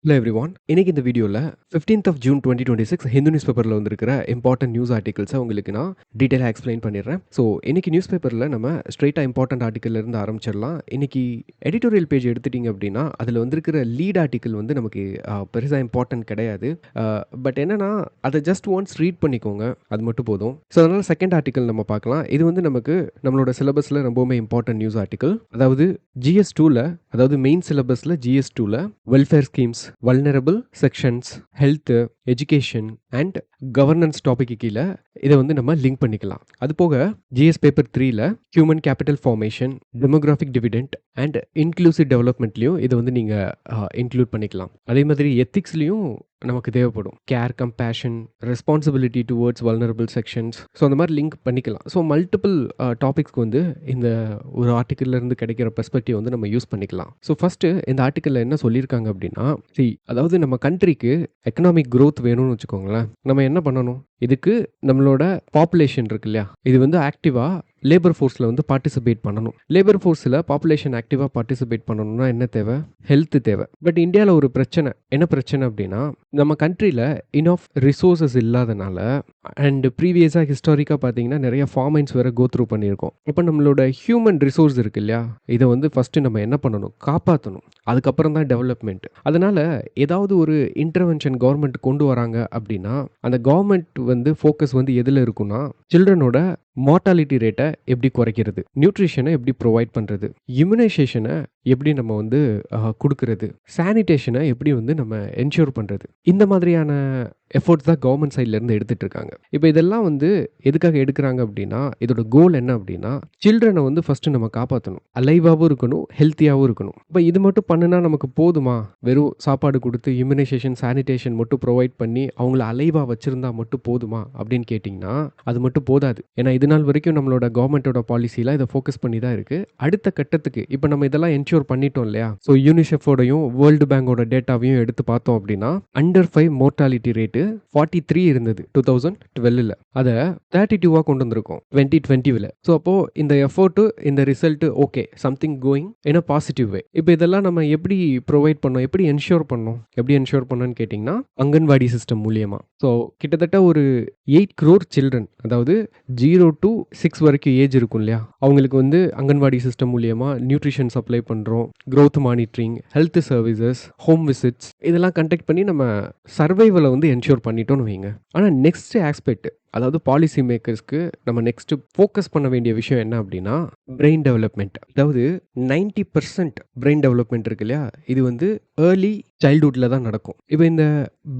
Hello everyone. இன்னைக்கு இந்த வீடியோல 15th of June 2026 Hindu news பேப்பர்ல வந்திருக்கிற இம்பார்ட்டன்ட் நியூஸ் ஆர்டிகல்ஸை உங்களுக்கு நான் டீட்டெயிலாக எக்ஸ்பிளைன் பண்ணிடுறேன். ஸோ இன்னைக்கு நியூஸ் பேப்பரில் நம்ம ஸ்ட்ரெயிட்டாக இம்பார்ட்டன்ட் ஆர்டிக்கல்ல இருந்து ஆரம்பிச்சிடலாம். இன்னைக்கு எடிட்டோரியல் பேஜ் எடுத்துட்டீங்க அப்படின்னா அதில் வந்திருக்கிற லீட் ஆர்டிக்கல் வந்து நமக்கு பெருசாக இம்பார்ட்டன்ட் கிடையாது. பட் என்னன்னா அதை ஜஸ்ட் ஒன்ஸ் ரீட் பண்ணிக்கோங்க, அது மட்டும் போதும். ஸோ அதனால செகண்ட் ஆர்டிக்கல் நம்ம பார்க்கலாம். இது வந்து நமக்கு நம்மளோட சிலபஸில் ரொம்பவுமே இம்பார்ட்டன்ட் நியூஸ் ஆர்டிக்கல். அதாவது GS2ல, அதாவது மெயின் சிலபஸில் GS2ல welfare schemes, vulnerable sections, health, education and governance டாபிக்கு கீழே இதை வந்து நம்ம லிங்க் பண்ணிக்கலாம். அது போக GS பேப்பர் 3ல human capital formation, demographic dividend and inclusive டெவலப்மெண்ட்லையும் இதை வந்து நீங்கள் இன்க்ளூட் பண்ணிக்கலாம். அதே மாதிரி எத்திக்ஸ்லையும் நமக்கு தேவைப்படும். Care, compassion, responsibility towards vulnerable sections. So அந்த மாதிரி லிங்க் பண்ணிக்கலாம். ஸோ மல்டிபிள் டாபிக்ஸ்க்கு வந்து இந்த ஒரு ஆர்டிக்கல்லேருந்து கிடைக்கிற பெர்ஸ்பெக்டிவ் வந்து நம்ம யூஸ் பண்ணிக்கலாம். ஸோ ஃபஸ்ட்டு இந்த ஆர்டிக்கலில் என்ன சொல்லியிருக்காங்க அப்படின்னா, அதாவது நம்ம கண்ட்ரிக்கு எக்கனாமிக் க்ரோத் வேணும்னு வச்சுக்கோங்களேன். நம்ம என்ன பண்ணணும்? இதுக்கு நம்மளோட பாப்புலேஷன் இருக்கு இல்லையா, இது வந்து ஆக்டிவாக லேபர் ஃபோர்ஸில் வந்து பார்ட்டிசிபேட் பண்ணணும். லேபர் ஃபோர்ஸில் பாப்புலேஷன் ஆக்டிவாக பார்ட்டிசிபேட் பண்ணணும்னா என்ன தேவை? ஹெல்த் தேவை. பட் இந்தியாவில் ஒரு பிரச்சனை. என்ன பிரச்சனை அப்படின்னா, நம்ம கண்ட்ரியில் இனஃப் ரிசோர்ஸஸ் இல்லாதனால அண்ட் ப்ரீவியஸாக ஹிஸ்டாரிக்காக பார்த்தீங்கன்னா நிறைய ஃபார்மைன்ஸ் வேறு கோ த்ரூ பண்ணியிருக்கோம். இப்போ நம்மளோட ஹியூமன் ரிசோர்ஸ் இருக்கு இல்லையா, இதை வந்து ஃபஸ்ட்டு நம்ம என்ன பண்ணணும்? காப்பாற்றணும். அதுக்கப்புறம் தான் டெவலப்மெண்ட். அதனால் ஏதாவது ஒரு இன்டர்வென்ஷன் கவர்மெண்ட் கொண்டு வராங்க அப்படின்னா அந்த கவர்மெண்ட் வந்து ஃபோக்கஸ் வந்து எதில் இருக்குன்னா, சில்ட்ரனோட மார்ட்டாலிட்டி ரேட்டை எப்படி குறைக்கிறது, நியூட்ரிஷனை எப்படி ப்ரொவைட் பண்ணுறது, இம்யூனைசேஷனை எப்படி நம்ம வந்து கொடுக்கறது, சானிடேஷனை எப்படி வந்து நம்ம என்ஷூர் பண்ணுறது, இந்த மாதிரியான எஃபோர்ட்ஸ் தான் கவர்மெண்ட் சைட்லேருந்து எடுத்துகிட்டு இருக்காங்க. இப்போ இதெல்லாம் வந்து எதுக்காக எடுக்கிறாங்க அப்படின்னா, இதோட கோல் என்ன அப்படின்னா, சில்ட்ரனை வந்து ஃபஸ்ட்டு நம்ம காப்பாற்றணும், அலைவாகவும் இருக்கணும், ஹெல்த்தியாகவும் இருக்கணும். இப்போ இது மட்டும் பண்ணுனா நமக்கு போதுமா? வெறும் சாப்பாடு கொடுத்து இம்யூனைசேஷன், சானிடேஷன் மட்டும் ப்ரொவைட் பண்ணி அவங்கள அலைவாக வச்சுருந்தா மட்டும் போதுமா அப்படின்னு கேட்டிங்கன்னா அது மட்டும் போதாது. ஏன்னா இது நாள் வரைக்கும் நம்மளோட கவர்மெண்ட்டோட பாலிசியில் இதை ஃபோக்கஸ் பண்ணி தான் இருக்குது. அடுத்த கட்டத்துக்கு இப்போ நம்ம இதெல்லாம் என்ஷூர் பண்ணிட்டோம் இல்லையா. ஸோ யூனிசெஃபோடையும் வேர்ல்டு பேங்கோட டேட்டாவையும் எடுத்து பார்த்தோம் அப்படின்னா அண்டர் 5 மோர்டாலிட்டி ரேட்டு 43 இருந்தது 2012. அதை 32 கொண்டு வந்திருக்கோம் 2020. ஸோ அப்போது இந்த எஃபோர்ட்டு, இந்த result okay, something going in a positive way. இப்போ இதெல்லாம் நம்ம எப்படி ப்ரொவைட் பண்ணோம், எப்படி என்ஷூர் பண்ணோம்? எப்படி என்ஷூர் பண்ணோன்னு கேட்டிங்கன்னா அங்கன்வாடி சிஸ்டம் மூலியமாக. ஸோ கிட்டத்தட்ட ஒரு 8 crore சில்ட்ரன், அதாவது 0 to 6 வரைக்கும் ஏஜ் இருக்கும் இல்லையா, அவங்களுக்கு வந்து அங்கன்வாடி சிஸ்டம் மூலியமாக நியூட்ரிஷன் சப்ளை பண்ணுறோம், growth monitoring, health services, home visits இதெல்லாம் கண்டக்ட் பண்ணி நம்ம சர்வைவலை வந்து என்ஷூர் பண்ணிட்டோன்னு வைங்க. ஆனால் நெக்ஸ்ட் ஆஸ்பெக்ட், அதாவது பாலிசி மேக்கர்ஸ்க்கு நம்ம நெக்ஸ்ட் ஃபோக்கஸ் பண்ண வேண்டிய விஷயம் என்ன அப்படின்னா பிரெயின் டெவலப்மெண்ட். அதாவது 90% பிரெயின் டெவலப்மெண்ட் இருக்கு இல்லையா, இது வந்து ஏர்லி சைல்ட்ஹுட்டில் தான் நடக்கும். இப்போ இந்த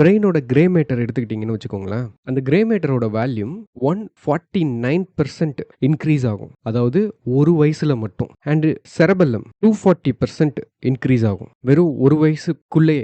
பிரெயினோட கிரே மேட்டர் எடுத்துக்கிட்டிங்கன்னு வச்சுக்கோங்களேன், அந்த கிரே மேட்டரோட வேல்யூம் 149% இன்க்ரீஸ் ஆகும், அதாவது ஒரு வயசில் மட்டும். அண்டு செரபல்லம் 240% இன்க்ரீஸ் ஆகும், வெறும் ஒரு வயசுக்குள்ளே.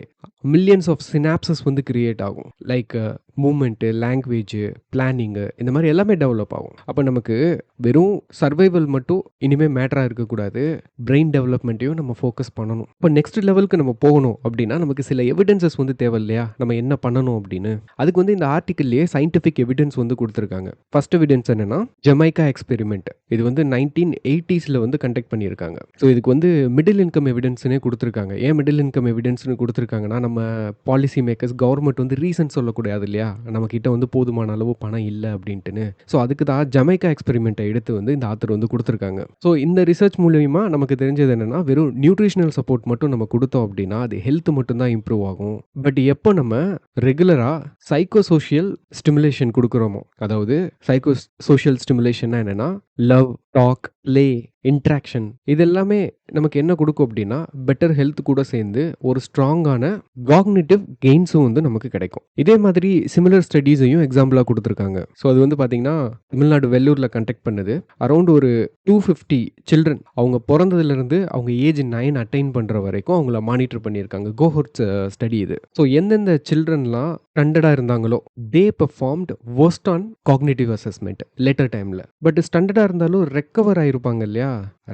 மில்லியன்ஸ் ஆஃப் சினாப்சஸ் வந்து கிரியேட் ஆகும், லைக் மூமெண்ட்டு, லாங்குவேஜு, பிளானிங்கு, இந்த மாதிரி எல்லாமே டெவலப் ஆகும். அப்போ நமக்கு வெறும் சர்வைவல் மட்டும் இனிமேல் மேட்டராக இருக்கக்கூடாது, பிரெயின் டெவலப்மெண்ட்டையும் நம்ம ஃபோக்கஸ் பண்ணணும். இப்போ நெக்ஸ்ட் லெவலுக்கு நம்ம போகணும் அப்படின்னா நமக்கு சில எவிடன்சஸ் வந்து தேவை இல்லையா, நம்ம என்ன பண்ணணும் அப்படின்னு. அதுக்கு வந்து இந்த ஆர்டிக்கல்லையே சயின்டிஃபிக் எவிடன்ஸ் வந்து கொடுத்துருக்காங்க. ஃபர்ஸ்ட் எவிடன்ஸ் என்னன்னா ஜமைக்கா எக்ஸ்பெரிமெண்ட். இது வந்து 1980s வந்து கண்டக்ட் பண்ணியிருக்காங்க. ஸோ இதுக்கு வந்து மிடில் இன்கம் எவிடன்ஸ்னே கொடுத்துருக்காங்க. ஏன் மிடில் இன்கம் எவிடன்ஸ்னு கொடுத்துருக்காங்கன்னா, நம்ம பாலிசி மேக்கர்ஸ், கவர்மெண்ட் வந்து ரீசன் சொல்லக்கூடாது இல்லையா, நம்ம கிட்ட வந்து போதுமான அளவு பணம் இல்லை அப்படின்ட்டுன்னு. ஸோ அதுக்கு தான் ஜமைக்கா எக்ஸ்பெரிமெண்ட்டை எடுத்து வந்து இந்த ஆத்தர் வந்து கொடுத்துருக்காங்க. ஸோ இந்த ரிசர்ச் மூலியமா நமக்கு தெரிஞ்சது என்னன்னா, வெறும் நியூட்ரிஷனல் சப்போர்ட் மட்டும் நம்ம கொடுத்தோம் அப்படின்னா அது ஹெல்த் மட்டும்தான் இம்ப்ரூவ் ஆகும். பட் எப்போ நம்ம ரெகுலராக சைக்கோ சோஷியல் ஸ்டிமுலேஷன் கொடுக்குறோமோ, அதாவது சைக்கோ சோஷியல் ஸ்டிமுலேஷன்னா என்னன்னா லவ், டாக், ப்ளே, இன்ட்ராக்ஷன், இது எல்லாமே நமக்கு என்ன கொடுக்கும் அப்படின்னா பெட்டர் ஹெல்த் கூட சேர்ந்து ஒரு ஸ்ட்ராங்கான காக்னிட்டிவ் கெயின்ஸும் வந்து நமக்கு கிடைக்கும். இதே மாதிரி சிமிலர் ஸ்டடீஸையும் எக்ஸாம்பிளாக கொடுத்துருக்காங்க. ஸோ அது வந்து பார்த்தீங்கன்னா தமிழ்நாடு வெள்ளூரில் கண்டக்ட் பண்ணுது. அரௌண்ட் ஒரு 250 சில்ட்ரன், அவங்க பிறந்ததுலேருந்து அவங்க ஏஜ் 9 அட்டைன் பண்ணுற வரைக்கும் அவங்கள மானிட்டர் பண்ணியிருக்காங்க. கோஹோர்ட்ஸ் ஸ்டடி இது. ஸோ எந்தெந்த சில்ட்ரன்லாம் ஸ்டாண்டர்டாக இருந்தாங்களோ they performed worst on cognitive assessment later டைமில். பட் ஸ்டாண்டர்டாக இருந்தாலும் ரெக்கவர் ஆயிருப்பாங்க இல்லையா?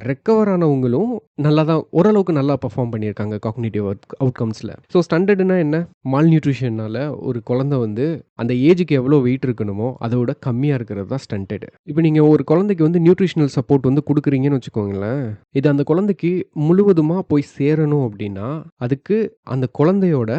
ரெக்கவர் ஆனவங்களும் நல்லா தான் ஓரளவுக்கு நல்லா பெர்ஃபார்ம் பண்ணியிருக்காங்க காக்னிட்டிவ் அவுட்கம்ஸ்ல. ஸோ ஸ்டண்டர்டுனா என்ன? மால் நியூட்ரிஷன்னால ஒரு குழந்தை வந்து அந்த ஏஜுக்கு எவ்வளோ வெயிட் இருக்கணுமோ அதை விட கம்மியாக இருக்கிறது தான் ஸ்டண்டர்டு. இப்போ நீங்கள் ஒரு குழந்தைக்கு வந்து நியூட்ரிஷனல் சப்போர்ட் வந்து கொடுக்குறீங்கன்னு வச்சுக்கோங்களேன். இது அந்த குழந்தைக்கு முழுவதுமாக போய் சேரணும் அப்படின்னா அதுக்கு அந்த குழந்தையோட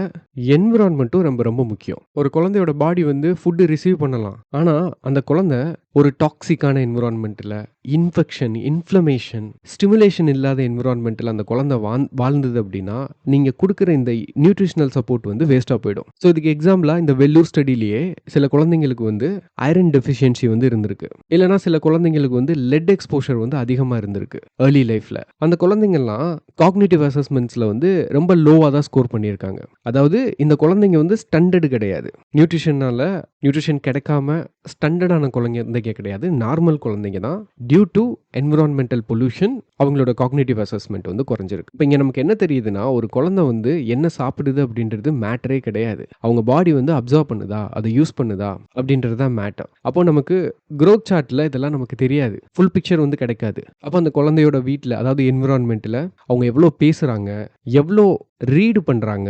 என்விரான்மெண்ட்டும் ரொம்ப ரொம்ப முக்கியம். ஒரு குழந்தையோட பாடி வந்து ஃபுட்டு ரிசீவ் பண்ணலாம். ஆனால் அந்த குழந்தை ஒரு டாக்ஸிக்கான என்விரான்மெண்ட்டில் இன்ஃபெக்ஷன், இன்ஃப்ளமேஷன், ஸ்டிமுலேஷன் இல்லாத என்விரான்மெண்ட்டில் அந்த குழந்தை வாழ்ந்தது அப்படின்னா நீங்கள் கொடுக்குற இந்த நியூட்ரிஷனல் சப்போர்ட் வந்து வேஸ்ட்டாக போயிடும். ஸோ இதுக்கு எக்ஸாம்பிளாக இந்த வெள்ளூர் ஸ்டடிலேயே சில குழந்தைங்களுக்கு வந்து ஐரன் டெஃபிஷியன்சி வந்து இருந்திருக்கு. இல்லைனா சில குழந்தைங்களுக்கு வந்து லெட் எக்ஸ்போஷர் வந்து அதிகமாக இருந்திருக்கு ஏர்லி லைஃப்பில். அந்த குழந்தைங்கள்லாம் காக்னிட்டிவ் அசஸ்மெண்ட்ஸில் வந்து ரொம்ப லோவாக தான் ஸ்கோர் பண்ணியிருக்காங்க. அதாவது இந்த குழந்தைங்க வந்து ஸ்டண்டர்டு கிடையாது. நியூட்ரிஷன் கிடைக்காம ஸ்டண்டர்டான குழந்தைங்க கிடையாது. நார்மல் குழந்தைங்க தான். டியூ டு என்விரான்மெண்டல் பொல்யூஷன் அவங்களோட காக்னிட்டிவ் அசஸ்மெண்ட் வந்து குறைஞ்சிருக்கு. இப்போ இங்கே நமக்கு என்ன தெரியுதுன்னா ஒரு குழந்தை வந்து என்ன சாப்பிடுது அப்படின்றது மேட்டரே கிடையாது. அவங்க பாடி வந்து அப்சர்வ் பண்ணுதா, அதை யூஸ் பண்ணுதா அப்படின்றது தான் மேட்டர். அப்போ நமக்கு growth சார்ட்டில் இதெல்லாம் நமக்கு தெரியாது. ஃபுல் பிக்சர் வந்து கிடைக்காது. அப்போ அந்த குழந்தையோட வீட்டில் அதாவது என்விரான்மெண்ட்டில் அவங்க எவ்வளோ பேசுகிறாங்க, எவ்வளோ ரீடு பண்ணுறாங்க,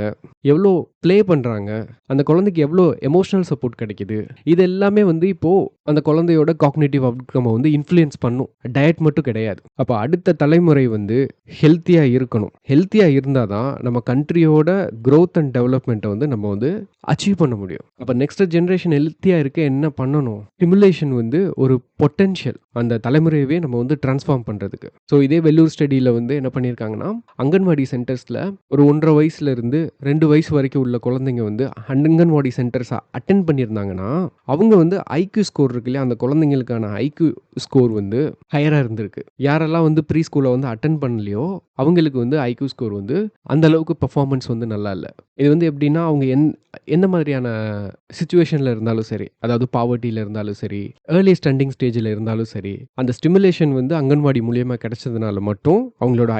எவ்வளோ ப்ளே பண்ணுறாங்க, அந்த குழந்தைக்கு எவ்வளோ எமோஷனல் சப்போர்ட் கிடைக்குது, இது எல்லாமே வந்து இப்போது அந்த குழந்தையோட காக்னிட்டிவ் அவுட்கம்மை வந்து இன்ஃப்ளூயன்ஸ் பண்ணும். டயட் மட்டும் கிடையாது. அப்போ அடுத்த தலைமுறை வந்து ஹெல்த்தியாக இருக்கணும். ஹெல்த்தியாக இருந்தால் தான் நம்ம கண்ட்ரியோட growth அண்ட் டெவலப்மெண்ட்டை வந்து நம்ம வந்து அச்சீவ் பண்ண முடியும். அப்போ நெக்ஸ்ட் ஜென்ரேஷன் ஹெல்த்தியாக இருக்க என்ன பண்ணணும்? ஸ்டிமுலேஷன் வந்து ஒரு பொட்டென்ஷியல் அந்த தலைமுறையவே நம்ம வந்து டிரான்ஸ்ஃபார்ம் பண்ணுறதுக்கு. ஸோ இதே வெள்ளூர் ஸ்டடியில் வந்து என்ன பண்ணியிருக்காங்கன்னா அங்கன்வாடி சென்டர்ஸில் ஒரு 1.5 வயசுலேருந்து 2 வயசு வரைக்கும் உள்ள குழந்தைங்க வந்து அங்கன்வாடி சென்டர்ஸை அட்டென்ட் பண்ணியிருந்தாங்கன்னா அவங்க வந்து ஐக்யூ ஸ்கோர் இருக்கு இல்லையா, அந்த குழந்தைங்களுக்கான ஐக்யூ ஸ்கோர் வந்து ஹையராக இருந்திருக்கு. யாரெல்லாம் வந்து ப்ரீ ஸ்கூலை வந்து அட்டென்ட் பண்ணலையோ அவங்களுக்கு வந்து ஐக்யூ ஸ்கோர் வந்து அந்த அளவுக்கு பர்ஃபார்மன்ஸ் வந்து நல்லா இல்லை. இது வந்து எப்படின்னா அவங்க எந்த மாதிரியான சிச்சுவேஷனில் இருந்தாலும் சரி, அதாவது பாவர்ட்டியில் இருந்தாலும் சரி, ஏர்லி ஸ்டண்டிங் ஸ்டேஜில் இருந்தாலும் சரி, அந்த ஸ்டிமுலேஷன் வந்து அங்கன்வாடி மூலியமாக கிடைச்சதுனால மட்டும் அவங்களோட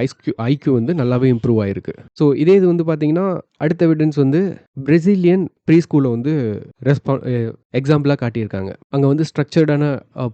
ஐக்யூ வந்து நல்லாவே இம்ப்ரூவ் ஆயிருக்கு. ஸோ இதே இது வந்து பார்த்தீங்கன்னா அடுத்த எவிடன்ஸ் வந்து பிரேசிலியன் ப்ரீ ஸ்கூலை வந்து எக்ஸாம்பிளாக காட்டியிருக்காங்க. அங்கே வந்து ஸ்ட்ரக்சர்டான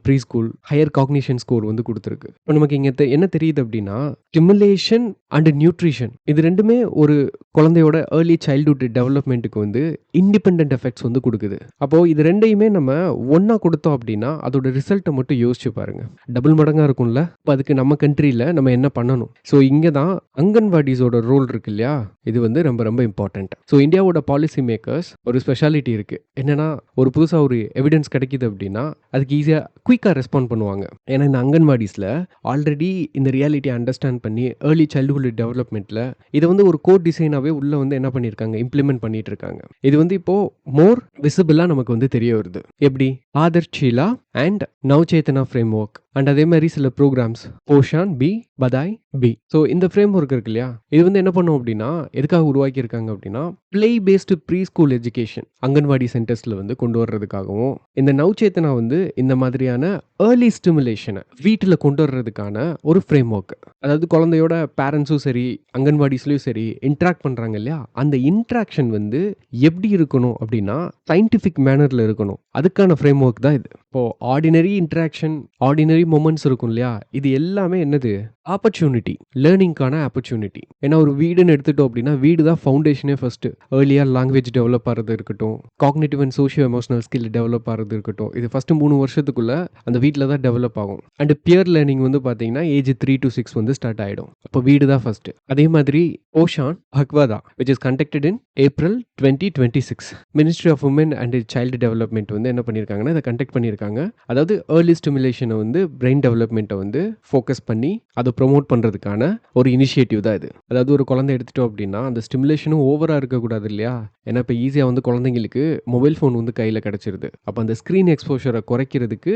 pre school higher cognition score வந்து கொடுத்துருக்கு. இப்போ நமக்கு இங்கே என்ன தெரியுது அப்படின்னா ஸ்டிமுலேஷன் அண்ட் நியூட்ரிஷன் இது ரெண்டுமே ஒரு குழந்தையோட ஏர்லி சைல்ட்ஹுட் டெவலப்மெண்ட்டுக்கு வந்து இண்டிபெண்டன்ட் எஃபெக்ட்ஸ் வந்து கொடுக்குது. அப்போது இது ரெண்டையுமே நம்ம ஒன்றா கொடுத்தோம் அப்படின்னா அதோட ரிசல்ட்டை மட்டும் யோசிச்சு பாருங்க, டபுள் மடங்காக இருக்கும்ல. இப்போ அதுக்கு நம்ம கண்ட்ரியில் நம்ம என்ன பண்ணணும்? ஸோ இங்கே தான் அங்கன்வாடிஸோட ரோல் இருக்கு இல்லையா, இது வந்து ரொம்ப ரொம்ப இம்பார்ட்டன்ட். ஸோ இந்தியாவோட பாலிசி மேக்கர்ஸ் ஒரு ஸ்பெஷாலிட்டி இருக்குது. என்னன்னா ஒரு புதுசாக ஒரு எவிடன்ஸ் கிடைக்குது அப்படின்னா அதுக்கு ஈஸியாக குயிக்காக ரெஸ்பாண்ட் பண்ணுவாங்க. ஏன்னா இந்த அங்கன்வாடிஸில் ஆல்ரெடி இந்த ரியாலிட்டியை அண்டர்ஸ்டாண்ட் பண்ணி ஏர்லி சைல்ட்ஹுட் டெவலப்மெண்ட்டில் இதை வந்து ஒரு கோட் டிசைனாகவே உள்ளே வந்து என்ன பண்ணியிருக்காங்க, இம்ப்ளிமெண்ட் பண்ணிட்டு இருக்காங்க. இது வந்து இப்போது மோர் விசிபிளாக நமக்கு வந்து தெரிய வருது. எப்படி? Adharshila and Navchetana framework and அதே மாதிரி சில ப்ரோக்ராம்ஸ் போஷான் பி, பதாய் பி. ஸோ இந்த ஃப்ரேம் ஒர்க் இருக்கு இல்லையா, இது வந்து என்ன பண்ணும் அப்படின்னா எதுக்காக உருவாக்கியிருக்காங்க அப்படின்னா play based pre school education anganwadi சென்டர்ஸில் வந்து கொண்டு வர்றதுக்காகவும், இந்த நவ்சேதனா வந்து இந்த மாதிரியான ஏர்லி ஸ்டிமுலேஷனை வீட்டில் கொண்டு வர்றதுக்கான ஒரு ஃப்ரேம் ஒர்க். அதாவது குழந்தையோட பேரண்ட்ஸும் சரி அங்கன்வாடிஸ்லையும் சரி இன்ட்ராக்ட் பண்ணுறாங்க இல்லையா, அந்த இன்ட்ராக்ஷன் வந்து எப்படி இருக்கணும் அப்படின்னா சயின்டிஃபிக் மேனரில் இருக்கணும். அதுக்கான ஃப்ரேம் ஒர்க் தான் இது. இப்போது ஆர்டினரி இன்ட்ராக்ஷன், ஆர்டினரி மொமெண்ட்ஸ் இருக்கும் இல்லையா, இது எல்லாமே என்னது? ஆப்பர்ச்சுனிட்டி, லேர்னிங்கான ஆப்பர்ச்சுனிட்டி. ஏன்னா ஒரு வீடுன்னு எடுத்துட்டோம் அப்படின்னா வீடு தான் ஃபவுண்டேஷனே ஃபர்ஸ்ட். ஏர்லியாக லாங்குவேஜ் டெவலப் ஆகிறது இருக்கட்டும், cognitive and socio emotional skill develop ஆகிறது இருக்கட்டும், இது ஃபஸ்ட்டு 3 வருஷத்துக்குள்ள அந்த வீட்டில் தான் டெவலப் ஆகும். அண்ட் பியர் லேர்னிங் வந்து பார்த்தீங்கன்னா ஏஜ் 3 to 6 வந்து ஸ்டார்ட் ஆகிடும். அப்போ வீடு தான் ஃபர்ஸ்ட். அதே மாதிரி Poshan Pakhwada which is conducted in April 2026 ministry of women and child development வந்து என்ன பண்ணியிருக்காங்கன்னா இதை கண்டக்ட் பண்ணியிருக்காங்க. அதாவது ஏர்லி ஸ்டிமுலேஷனை வந்து பிரெயின் டெவலப்மெண்ட்டை வந்து ஃபோக்கஸ் பண்ணி அதை ப்ரொமோட் பண்ணுறதுக்கான ஒரு இனிஷியேட்டிவ் தான் இது. அதாவது ஒரு குழந்தை எடுத்துட்டோம் அப்படின்னா அந்த ஸ்டிமுலேஷனும் ஓவராக இருக்கக்கூடாது இல்லையா. ஏன்னா இப்போ ஈஸியாக வந்து குழந்தைங்களுக்கு மொபைல் ஃபோன் வந்து கையில் கிடச்சிருது. அப்போ அந்த ஸ்க்ரீன் எக்ஸ்போஷரை குறைக்கிறதுக்கு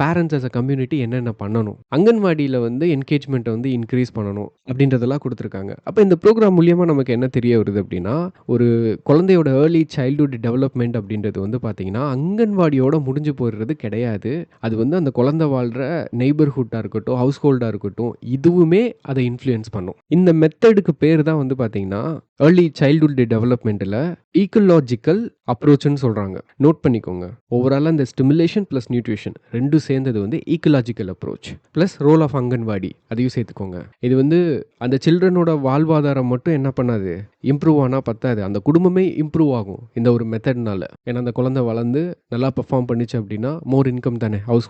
பேரண்ட்ஸ் அஸ் அ கம்யூனிட்டி என்னென்ன பண்ணணும், அங்கன்வாடியில் வந்து என்கேஜ்மெண்ட்டை வந்து இன்க்ரீஸ் பண்ணணும் அப்படின்றதெல்லாம் கொடுத்துருக்காங்க. அப்போ இந்த ப்ரோக்ராம் மூலியமாக நமக்கு என்ன தெரிய வருது அப்படின்னா ஒரு குழந்தையோட ஏர்லி சைல்ட்ஹுட் டெவலப்மெண்ட் அப்படின்றது வந்து பார்த்தீங்கன்னா அங்கன்வாடியோட முடிஞ்சு போயிடுறது கிடையாது. அது வந்து அந்த குழந்தை வாழ்கிற நெய்பர்ஹுட்டாக இருக்கட்டும், ஹவுஸ் ஹோல்டாக இருக்கட்டும், இதுவுமே அதை இன்ஃப்ளூயன்ஸ் பண்ணும். இந்த மெத்தடுக்கு பேர் தான் வந்து பார்த்தீங்கன்னா ஏர்லி சைல்ட்ஹுட் டெவலப்மெண்ட்டில் ஈக்கலாஜிக்கல் அப்ரோச்னு சொல்கிறாங்க. நோட் பண்ணிக்கோங்க. ஓவராலாக இந்த ஸ்டிமுலேஷன் ப்ளஸ் நியூட்ரிஷன் ரெண்டும் சேர்ந்தது வந்து ecological approach plus role of anganwadi அதையும் சேர்த்துக்கோங்க. இது வந்து அந்த சில்ட்ரனோட வாழ்வாதாரம் மட்டும் என்ன பண்ணாது, இம்ப்ரூவ் ஆனால் பத்தாது, அந்த குடும்பமே இம்ப்ரூவ் ஆகும் இந்த ஒரு மெத்தட்னால. ஏன்னா அந்த குழந்தை வளர்ந்து நல்லா பெர்ஃபார்ம் பண்ணிச்சு அப்படின்னா மோர் இன்கம் தானே ஹவுஸ்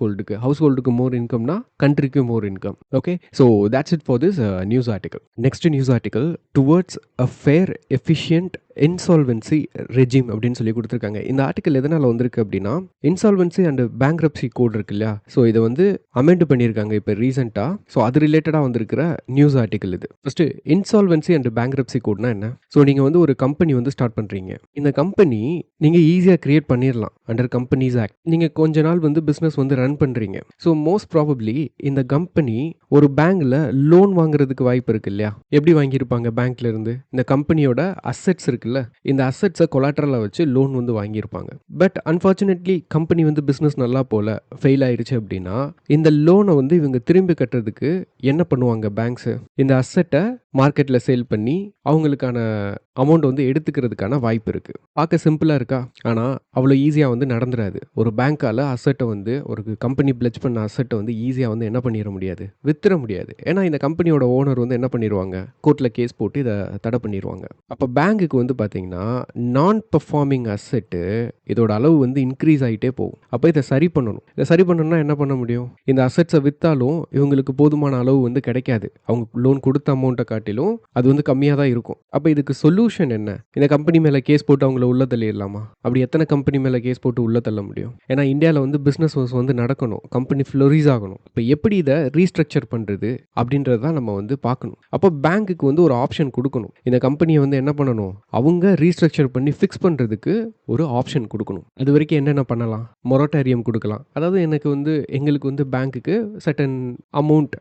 ஹோல்டுக்கு மோர் இன்கம்னா கண்ட்ரிக்கு more income. Okay, so that's it for this news article. Next news article, towards a fair, efficient insolvency regime அப்படின்னு சொல்லி கொடுத்துருக்காங்க. இந்த ஆர்டிக்கல் எதனால் வந்திருக்கு அப்படின்னா, இன்சால்வென்சி அண்ட் பேங்க்ரப்சி கோட் இருக்கு இல்லையா, ஸோ இதை வந்து அமெண்ட் பண்ணியிருக்காங்க இப்போ ரீசெண்டாக. ஸோ அது ரிலேட்டடாக வந்திருக்கிற நியூஸ் ஆர்டிக்கல் இது. ஃபஸ்ட்டு இன்சால்வென்சி அண்ட் பேங்க்ரப்சி கோட்னா என்ன? ஸோ நீங்கள் வந்து ஒரு கம்பெனி வந்து ஸ்டார்ட் பண்ணுறீங்க. இந்த கம்பெனி நீங்கள் ஈஸியாக கிரியேட் பண்ணிடலாம் அண்டர் கம்பெனிஸ் ஆக்ட். நீங்கள் கொஞ்ச நாள் வந்து பிஸ்னஸ் வந்து ரன் பண்ணுறீங்க. ஸோ மோஸ்ட் ப்ராபப்ளி இந்த கம்பெனி ஒரு பேங்க்ல லோன் வாங்குறதுக்கு வாய்ப்பு இருக்கு இல்லையா? எப்படி வாங்கியிருப்பாங்க பேங்க்ல இருந்து? இந்த கம்பெனியோட அசெட்ஸ் இருக்குல்ல, இந்த அசெட்ஸை கொலாட்ரலா வச்சு லோன் வந்து வாங்கியிருப்பாங்க. பட் அன்ஃபார்ச்சுனேட்லி கம்பெனி வந்து பிஸ்னஸ் நல்லா போல, ஃபெயில் ஆயிடுச்சு அப்படின்னா இந்த லோனை வந்து இவங்க திரும்பி கட்டுறதுக்கு என்ன பண்ணுவாங்க பேங்க்ஸ்? இந்த அசெட்டை மார்க்கெட்டில் சேல் பண்ணி அவங்களுக்கான அமௌண்ட் வந்து எடுத்துக்கிறதுக்கான வாய்ப்பு இருக்குது. பார்க்க சிம்பிளாக இருக்கா? ஆனால் அவ்வளோ ஈஸியாக வந்து நடந்துடாது. ஒரு பேங்க்கால் அசெட்டை வந்து ஒரு கம்பெனி பிளட்ஜ் பண்ண அசெட்டை வந்து ஈஸியாக வந்து என்ன பண்ணிட முடியாது, வித்துற முடியாது. ஏன்னா இந்த கம்பெனியோட ஓனர் வந்து என்ன பண்ணிடுவாங்க, கோர்ட்டில் கேஸ் போட்டு இதை தடை பண்ணிடுவாங்க. அப்போ பேங்க்குக்கு வந்து பார்த்தீங்கன்னா நான் பெர்ஃபார்மிங் அசெட்டு இதோட அளவு வந்து இன்க்ரீஸ் ஆகிட்டே போகும். அப்போ இதை சரி பண்ணணும். இதை சரி பண்ணணும்னா என்ன பண்ண முடியும்? இந்த அசெட்ஸை விற்றாலும் இவங்களுக்கு போதுமான அளவு வந்து கிடைக்காது. அவங்க லோன் கொடுத்த அமௌண்ட்டை காட்டிலும் அது வந்து கம்மியாக தான் இருக்கும். அப்போ இதுக்கு சொல்யூஷன் என்ன? இந்த கம்பெனி மேலே கேஸ் போட்டு அவங்கள உள்ள தள்ளிடலாமா? அப்படி எத்தனை கம்பெனி மேலே கேஸ் போட்டு உள்ள தள்ள முடியும்? ஏன்னா இந்தியாவில் வந்து பிஸ்னஸ் வந்து நடக்கணும், கம்பெனி ஃப்ளோரிஸ் ஆகணும். இப்போ எப்படி இதை ரீஸ்ட்ரக்சர் பண்ணுறது அப்படின்றத தான் நம்ம வந்து பார்க்கணும். அப்போ பேங்க்குக்கு வந்து ஒரு ஆப்ஷன் கொடுக்கணும். இந்த கம்பெனியை வந்து என்ன பண்ணணும், அவங்க ரீஸ்ட்ரக்சர் பண்ணி ஃபிக்ஸ் பண்ணுறதுக்கு ஒரு ஆப்ஷன் கொடுக்கணும். அது வரைக்கும் என்னென்ன பண்ணலாம்? மொரட்டோரியம் கொடுக்கலாம். அதாவது எங்களுக்கு வந்து பேங்க்குக்கு சர்டன் அமௌண்ட்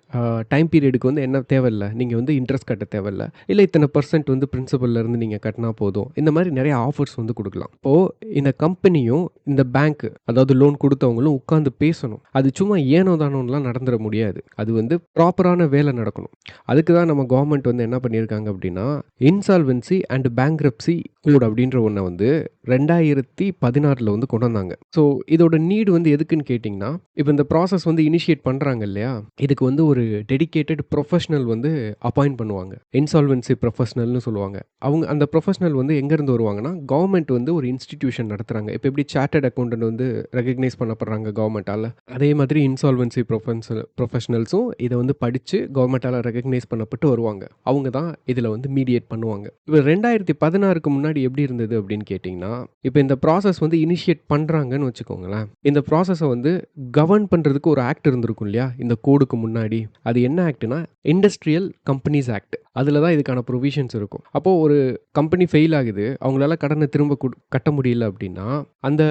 டைம் பீரியடுக்கு வந்து என்ன தேவையில்லை, நீங்கள் வந்து இன்ட்ரெஸ்ட் கட்ட தேவையில்லை, இல்லை இத்தனை % வந்து பிரின்சிபல்ல இருந்து நீங்கள் கட்டினா போதும். இந்த மாதிரி நிறைய ஆஃபர்ஸ் வந்து கொடுக்கலாம். இப்போது இந்த கம்பெனியும் இந்த பேங்க், அதாவது லோன் கொடுத்தவங்களும் உட்காந்து பேசணும். அது சும்மா ஏனோ தானோலாம் நடந்துட முடியாது. அது வந்து ப்ராப்பரான வேலை நடக்கணும். அதுக்கு தான் நம்ம கவர்மெண்ட் வந்து என்ன பண்ணியிருக்காங்க அப்படின்னா, இன்சால்வென்சி அண்ட் பேங்க்ரப்சி கோட் அப்படின்ற ஒன்றை வந்து 2016 வந்து கொண்டு வந்தாங்க. ஸோ இதோட நீடு வந்து எதுக்குன்னு கேட்டிங்கன்னா, இப்போ இந்த ப்ராசஸ் வந்து இனிஷியேட் பண்ணுறாங்க இல்லையா, இதுக்கு வந்து ஒரு டெடிகேட்டட் ப்ரொஃபஷனல் வந்து அப்பாயிண்ட் பண்ணுவாங்க. இன்சால்வென்சி ப்ரொஃபஷனல்னு சொல்லுவாங்க. அவங்க அந்த ப்ரொஃபஷனல் வந்து எங்கேருந்து வருவாங்கன்னா, கவர்மெண்ட் வந்து ஒரு இன்ஸ்டிடியூஷன் நடத்துகிறாங்க. இப்போ எப்படி சார்ட்டர்ட் அக்கௌண்டன்ட் வந்து ரெகக்னைஸ் பண்ணப்படுறாங்க கவர்மெண்ட்டால், அதே மாதிரி இன்சால்வென்சி ப்ரொஃபஷனல்ஸும் இதை வந்து படித்து கவர்மெண்ட்டால் ரெகக்னைஸ் பண்ணப்பட்டு வருவாங்க. அவங்க தான் இதில் வந்து மீடியேட் பண்ணுவாங்க. இப்போ 2016க்கு முன்னாடி எப்படி இருந்தது அப்படின்னு கேட்டிங்கன்னா, இப்போ இந்த ப்ராசஸ் வந்து இனிஷியேட் பண்ணுறாங்கன்னு வச்சுக்கோங்களேன். இந்த ப்ராசஸை வந்து கவர்ன் பண்ணுறதுக்கு ஒரு ஆக்ட் இருந்திருக்கும் இல்லையா இந்த கோடுக்கு முன்னாடி. அது என்ன ஆக்ட்னா, இண்டஸ்ட்ரியல் கம்பெனிஸ் ஆக்ட். அதில் தான் இதுக்கான ப்ரொவிஷன்ஸ் இருக்கும். அப்போது ஒரு கம்பெனி ஃபெயில் ஆகுது, அவங்களால கடனை திரும்ப கட்ட முடியல அப்படின்னா, அந்த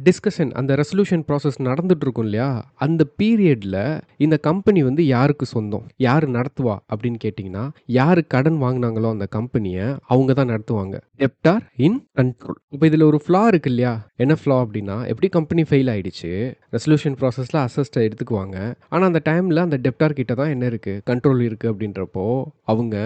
டிஸ்கஷன், அந்த ரெசல்யூஷன் ப்ராசஸ் நடந்துட்டு இருக்கும் இல்லையா, அந்த பீரியடில் இந்த கம்பெனி வந்து யாருக்கு சொந்தம், யார் நடத்துவா அப்படின்னு கேட்டிங்கன்னா, யார் கடன் வாங்கினாங்களோ அந்த கம்பெனியை அவங்க தான் நடத்துவாங்க. டெப்டார் இன் கண்ட்ரோல். இப்போ இதில் ஒரு ஃப்ளா இருக்கு இல்லையா? என்ன ஃப்ளா அப்படின்னா, எப்படி கம்பெனி ஃபெயில் ஆயிடுச்சு, ரெசல்யூஷன் ப்ராசஸில் அசஸ்ட்டை எடுத்துக்குவாங்க. ஆனால் அந்த டைமில் அந்த டெப்டார் கிட்ட தான் என்ன இருக்குது, கண்ட்ரோல் இருக்குது. அப்படின்றப்போ அவங்க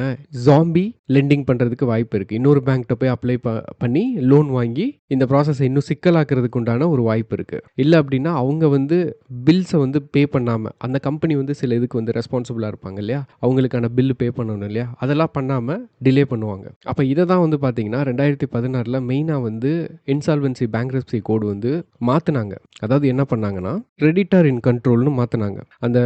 ஜாம்பி லெண்டிங் பண்ணுறதுக்கு வாய்ப்பு இருக்குது. இன்னொரு பேங்க்கிட்ட போய் அப்ளை பண்ணி லோன் வாங்கி இந்த ப்ராசஸை இன்னும் சிக்கலாக்குறதுக்கு உண்டான ஒரு வாய்ப்பு இருக்குது. இல்லை அப்படின்னா அவங்க வந்து பில்ஸை வந்து பே பண்ணாமல், அந்த கம்பெனி வந்து சில இதுக்கு வந்து ரெஸ்பான்சிபிளாக இருப்பாங்க இல்லையா, அவங்களுக்கான பில்லு பே பண்ணணும் இல்லையா, அதெல்லாம் பண்ணாமல் டிலே பண்ணுவாங்க. அப்போ இதை தான் வந்து பார்த்தீங்கன்னா 2016 மெயினாக வந்து இன்சால்வென்சி பேங்க்ரப்சி கோடு வந்து மாற்றினாங்க. அதாவது என்ன பண்ணாங்கன்னா, கிரெடிட்டார் இன் கண்ட்ரோல்னு மாற்றினாங்க. அந்த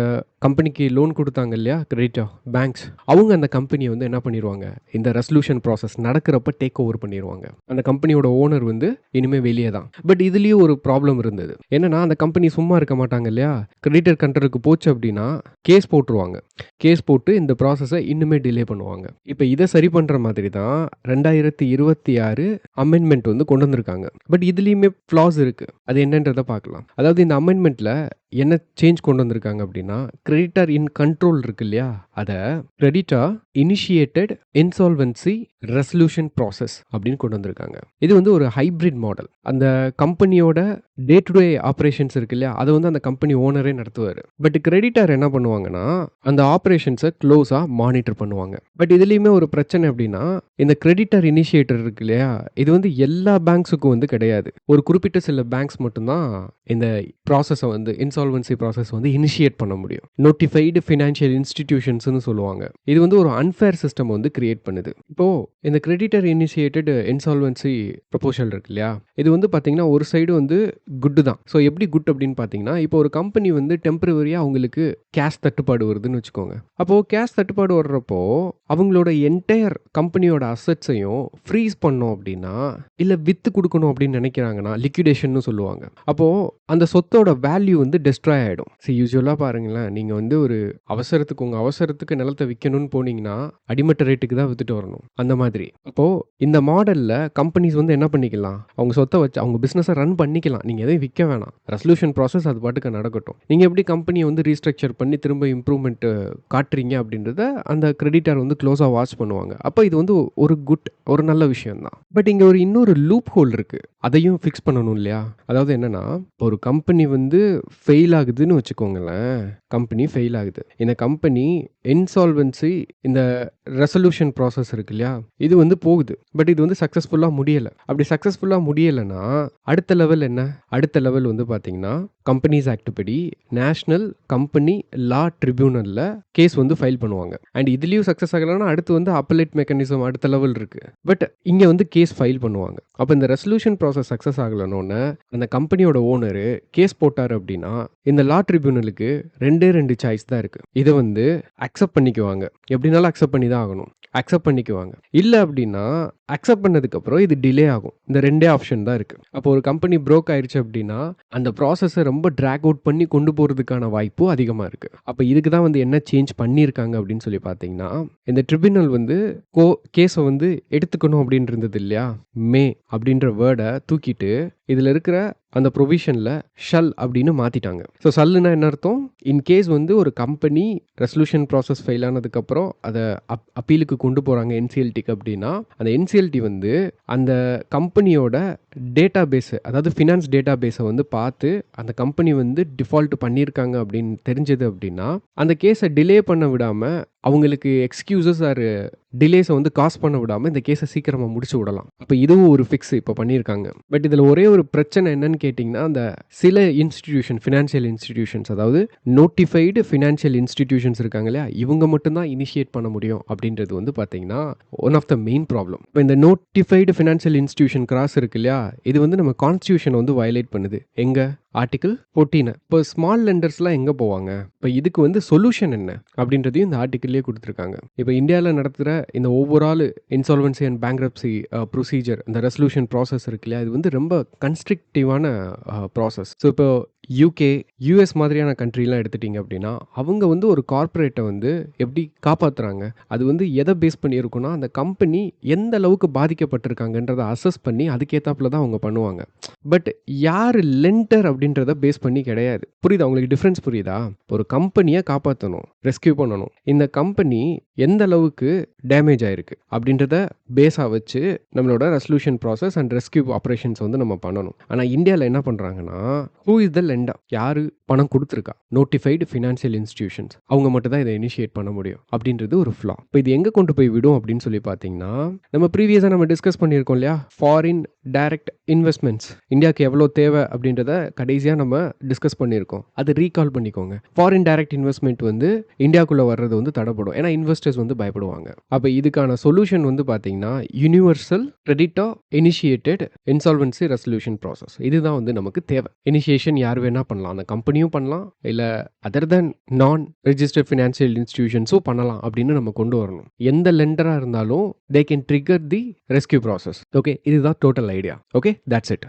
கம்பெனிக்கு லோன் கொடுத்தாங்க இல்லையா, கிரெடிட்டார் பேங்க்ஸ், அவங்க அந்த கம்பெனியை வந்து என்ன பண்ணிடுவாங்க, இந்த ரெசல்யூஷன் ப்ராசஸ் நடக்கிறப்ப டேக் ஓவர் பண்ணிடுவாங்க. அந்த கம்பெனியோட ஓனர் வந்து இனிமேல் வெளியே தான். பட் இதுலேயும் ஒரு ப்ராப்ளம் இருந்தது. என்னன்னா, அந்த கம்பெனி சும்மா இருக்க மாட்டாங்க இல்லையா, கிரெடிட்டர் கண்ட்ரோலுக்கு போச்சு அப்படின்னா கேஸ் போட்டுருவாங்க. கேஸ் போட்டு இந்த ப்ராசஸை இன்னுமே டிலே பண்ணுவாங்க. இப்போ இதை சரி பண்ணுற மாதிரி தான் 2026 அமெண்ட்மெண்ட் வந்து கொண்டு வந்திருக்காங்க. பட் இதுலேயுமே ஃப்ளாஸ் இருக்குது. அது என்னன்றதை பார்க்கலாம். அதாவது இந்த அமெண்ட்மெண்ட்டில் என்ன சேஞ்ச் கொண்டு வந்திருக்காங்க அப்படின்னா, கிரெடிட்டார் இன் கண்ட்ரோல் இருக்கு இல்லையா, அதை creditor initiated insolvency resolution process அப்படின்னு கொண்டு வந்திருக்காங்க. இது வந்து ஒரு ஹைப்ரிட் மாடல். அந்த கம்பெனியோட டே டு டே ஆப்ரேஷன்ஸ் இருக்கு இல்லையா, அதை வந்து அந்த கம்பெனி ஓனரே நடத்துவார். பட் கிரெடிட்டர் என்ன பண்ணுவாங்கன்னா அந்த ஆப்ரேஷன்ஸை க்ளோஸாக மானிட்டர் பண்ணுவாங்க. பட் இதுலேயுமே ஒரு பிரச்சனை எப்படின்னா, இந்த கிரெடிட்டர் இனிஷியேட்டர் இருக்கு இல்லையா, இது வந்து எல்லா பேங்க்ஸுக்கும் வந்து கிடையாது. ஒரு குறிப்பிட்ட சில பேங்க்ஸ் மட்டும்தான் இந்த ப்ராசஸை வந்து இன்சால்வன்சி ப்ராசஸ் வந்து இனிஷியேட் பண்ண முடியும். நோட்டிஃபைடு ஃபினான்ஷியல் இன்ஸ்டிடியூஷன்ஸ்னு சொல்லுவாங்க. இது வந்து ஒரு அன்ஃபேர் சிஸ்டம் வந்து கிரியேட் பண்ணுது. இப்போ இந்த கிரெடிட்டர் இனிஷியேட்டட் இன்சால்வன்சி ப்ரொபோசல் இருக்கு இல்லையா, இது வந்து பார்த்தீங்கன்னா ஒரு சைடு வந்து குட் தான். ஸோ எப்படி குட் அப்படின்னு பார்த்தீங்கன்னா, இப்போ ஒரு கம்பெனி வந்து டெம்பரவரியாக அவங்களுக்கு கேஷ் தட்டுப்பாடு வருதுன்னு வச்சுக்கோங்க. அப்போது கேஷ் தட்டுப்பாடு வர்றப்போ அவங்களோட என்டையர் கம்பெனியோட அசட்ஸையும் ஃப்ரீஸ் பண்ணோம் அப்படின்னா, இல்லை வித்து கொடுக்கணும் அப்படின்னு நினைக்கிறாங்கன்னா லிக்விடேஷன் சொல்லுவாங்க. அப்போது அந்த சொத்தோட வேல்யூ வந்து டெஸ்ட்ராய் ஆகிடும். யூஸ்வலாக பாருங்களேன், நீங்கள் வந்து ஒரு அவசரத்துக்கு உங்கள் அவசரத்துக்கு நிலத்தை விற்கணும்னு போனீங்கன்னா அடிமட்ட ரேட்டுக்கு தான் வித்துட்டு வரணும். அந்த மாதிரி அப்போது இந்த மாடலில் கம்பெனிஸ் வந்து என்ன பண்ணிக்கலாம், அவங்க சொத்தை வச்சு அவங்க பிஸ்னஸை ரன் பண்ணிக்கலாம். நீங்கள் எதையும் விற்க வேணாம். ரெசல்யூஷன் ப்ராசஸ் அது பாட்டுக்கு நடக்கட்டும். நீங்கள் எப்படி கம்பெனியை வந்து ரீஸ்ட்ரக்சர் பண்ணி திரும்ப இம்ப்ரூவ்மெண்ட் காட்டுறீங்க அப்படின்றத அந்த கிரெடிட்டர் வந்து க்ளோஸாக வாட்ச் பண்ணுவாங்க. அப்போ இது வந்து ஒரு நல்ல விஷயம் தான். பட் இங்கே இன்னொரு லூப் ஹோல் இருக்குது. அதையும் ஃபிக்ஸ் பண்ணணும் இல்லையா? அதாவது என்னன்னா, ஒரு கம்பெனி வந்து ஃபெயில் ஆகுதுன்னு வச்சுக்கோங்களேன். கம்பெனி ஃபெயில் ஆகுது. இந்த கம்பெனி இன்சால்வன்சி இந்த ரெசல்யூஷன் ப்ராசஸ் இருக்கு இல்லையா, இது வந்து போகுது. பட் இது வந்து சக்ஸஸ்ஃபுல்லாக முடியலை. அப்படி சக்ஸஸ்ஃபுல்லாக முடியலைன்னா அடுத்த லெவல் என்ன? அடுத்த லெவல் வந்து பார்த்தீங்கன்னா, கம்பெனிஸ் ஆக்ட் படி நேஷனல் கம்பெனி லா ட்ரிபியூனலில் கேஸ் வந்து ஃபைல் பண்ணுவாங்க. அண்ட் இதுலேயும் சக்ஸஸ் ஆகலைன்னா அடுத்து வந்து அப்பலேட் மெக்கானிசம் அடுத்த லெவல் இருக்குது. பட் இங்கே வந்து கேஸ் ஃபைல் பண்ணுவாங்க. அப்போ இந்த ரெசல்யூஷன் ப்ராசஸ் சக்ஸஸ் ஆகலன்னு அந்த கம்பெனியோட ஓனரு கேஸ் போட்டார் அப்படின்னா, இந்த லா ட்ரிபியூனலுக்கு ரெண்டு சாய்ஸ் தான் இருக்குது. இதை வந்து அக்செப்ட் பண்ணிக்குவாங்க. எப்படினாலும் அக்செப்ட் பண்ணி தான் ஆகணும். அக்செப்ட் பண்ணிக்குவாங்க. இல்லை அப்படின்னா அக்செப்ட் பண்ணதுக்கப்புறம் இது டிலே ஆகும். இந்த ரெண்டே ஆப்ஷன் தான் இருக்குது. அப்போ ஒரு கம்பெனி ப்ரோக் ஆயிடுச்சு அப்படின்னா அந்த ப்ராசஸை ரொம்ப ட்ராக் அவுட் பண்ணி கொண்டு போகிறதுக்கான வாய்ப்பும் அதிகமாக இருக்குது. அப்போ இதுக்கு தான் வந்து என்ன சேஞ்ச் பண்ணியிருக்காங்க அப்படின்னு சொல்லி பார்த்தீங்கன்னா, இந்த ட்ரிபியூனல் வந்து கேஸை வந்து எடுத்துக்கணும் அப்படின்னு இருந்தது இல்லையா, மே அப்படின்ற வேர்டை தூக்கிட்டு இதில் இருக்கிற அந்த ப்ரொவிஷனில் ஷல் அப்படின்னு மாற்றிட்டாங்க. ஸோ ஷல்லுனா என்ன அர்த்தம்? இன்கேஸ் வந்து ஒரு கம்பெனி ரெசல்யூஷன் ப்ராசஸ் ஃபெயில் ஆனதுக்கப்புறம் அதை அப்பீலுக்கு கொண்டு போகிறாங்க என்சிஎல்டிக்கு அப்படின்னா, அந்த என்சிஎல்டி வந்து அந்த கம்பெனியோட டேட்டா பேஸை, அதாவது ஃபினான்ஸ் டேட்டா பேஸை வந்து பார்த்து அந்த கம்பெனி வந்து டிஃபால்ட் பண்ணியிருக்காங்க அப்படின்னு தெரிஞ்சது அப்படின்னா, அந்த கேஸை டிலே பண்ண விடாமல், அவங்களுக்கு எக்ஸ்கியூசஸ் ஆர் டிலேஸை வந்து காஸ் பண்ண விடாமல் இந்த கேஸை சீக்கிரமாக முடிச்சு விடலாம். அப்போ இதுவும் ஒரு ஃபிக்ஸ் இப்போ பண்ணியிருக்காங்க. பட் இதில் ஒரே ஒரு பிரச்சனை என்னன்னு கேட்டிங்கன்னா, அந்த சில இன்ஸ்டிடியூஷன் ஃபினான்ஷியல் இன்ஸ்டிடியூஷன்ஸ், அதாவது நோட்டிஃபைடு ஃபினான்ஷியல் இன்ஸ்டிடியூஷன்ஸ் இருக்காங்க இல்லையா, இவங்க மட்டும்தான் இனிஷியேட் பண்ண முடியும் அப்படின்றது வந்து பார்த்தீங்கன்னா one of the main problem. இப்போ இந்த நோட்டிஃபைடு ஃபினான்ஷியல் இன்ஸ்டிடியூஷன் கிராஸ் இருக்கு இல்லையா, இது வந்து நம்ம கான்ஸ்டியூஷனை வந்து வயலேட் பண்ணுது. எங்கே? ஆர்டிகிள் 14. இப்போ ஸ்மால் லெண்டர்ஸ்லாம் எங்கே போவாங்க? இப்போ இதுக்கு வந்து சொல்யூஷன் என்ன அப்படின்றதையும் இந்த ஆர்டிக்கிள்லேயே கொடுத்துருக்காங்க. இப்போ இந்தியாவில் நடத்துகிற இந்த overall insolvency and bankruptcy procedure, இந்த ரெசல்யூஷன் ப்ராசஸ் இருக்கு இல்லையா, இது வந்து ரொம்ப கன்ஸ்ட்ரிக்டிவான ப்ராசஸ். ஸோ இப்போ யூகே, யூஎஸ் மாதிரியான கண்ட்ரிலாம் எடுத்துட்டிங்க அப்படின்னா, அவங்க வந்து ஒரு கார்ப்பரேட்டை வந்து எப்படி காப்பாற்றுறாங்க, அது வந்து எதை பேஸ் பண்ணியிருக்குன்னா, அந்த கம்பெனி எந்த அளவுக்கு பாதிக்கப்பட்டிருக்காங்கன்றதை அசஸ் பண்ணி அதுக்கேற்றாப்புல தான் அவங்க பண்ணுவாங்க. பட் யார் லெண்டர் அப்படின்றத பேஸ் பண்ணி கிடையாது. புரியுதா உங்களுக்கு? டிஃப்ரென்ஸ் புரியுதா? ஒரு கம்பெனியை காப்பாற்றணும், ரெஸ்கியூ பண்ணணும். இந்த கம்பெனி எந்த அளவுக்கு டேமேஜ் ஆயிருக்கு அப்படின்றத பேஸாக வச்சு நம்மளோட resolution process and rescue operations வந்து நம்ம பண்ணணும். ஆனால் இந்தியாவில் என்ன பண்ணுறாங்கன்னா, ஹூ இஸ் த லெண்டர்? யாரு பணம் கொடுத்துருக்கா? நோட்டிஃபைடு ஃபினான்ஷியல் இன்ஸ்டிடியூஷன்ஸ், அவங்க மட்டும் தான் இதை இனிஷியேட் பண்ண முடியும் அப்படின்றது ஒரு ஃப்ளா. இப்போ இது எங்கே கொண்டு போய் விடும் அப்படின்னு சொல்லி பார்த்தீங்கன்னா, நம்ம ப்ரீவியஸாக நம்ம டிஸ்கஸ் பண்ணியிருக்கோம் இல்லையா, ஃபாரின் டைரக்ட் இன்வெஸ்ட்மெண்ட்ஸ் இந்தியாவுக்கு எவ்வளோ தேவை அப்படின்றத கடைசியாக நம்ம டிஸ்கஸ் பண்ணியிருக்கோம். அது ரீகால் பண்ணிக்கோங்க. ஃபாரின் டைரக்ட் இன்வெஸ்ட்மெண்ட் வந்து இந்தியாவுக்குள்ளே வர்றது வந்து தடைப்படும். ஏன்னா இன்வெஸ்டர்ஸ் வந்து பயப்படுவாங்க. அப்போ இதுக்கான சொல்யூஷன் வந்து பார்த்தீங்கன்னா universal creditor initiated insolvency resolution process. இதுதான் வந்து நமக்கு தேவை. இனிஷியேஷன் யார் வேணா பண்ணலாம். அந்த கம்பெனியும் பண்ணலாம், இல்லை அதர் தென் நான் ரெஜிஸ்டர்ட் ஃபினான்ஷியல் இன்ஸ்டிடியூஷன்ஸும் பண்ணலாம் அப்படின்னு நம்ம கொண்டு வரணும். எந்த லெண்டராக இருந்தாலும் they can trigger the rescue process. Okay, இதுதான் total idea. Okay, that's it.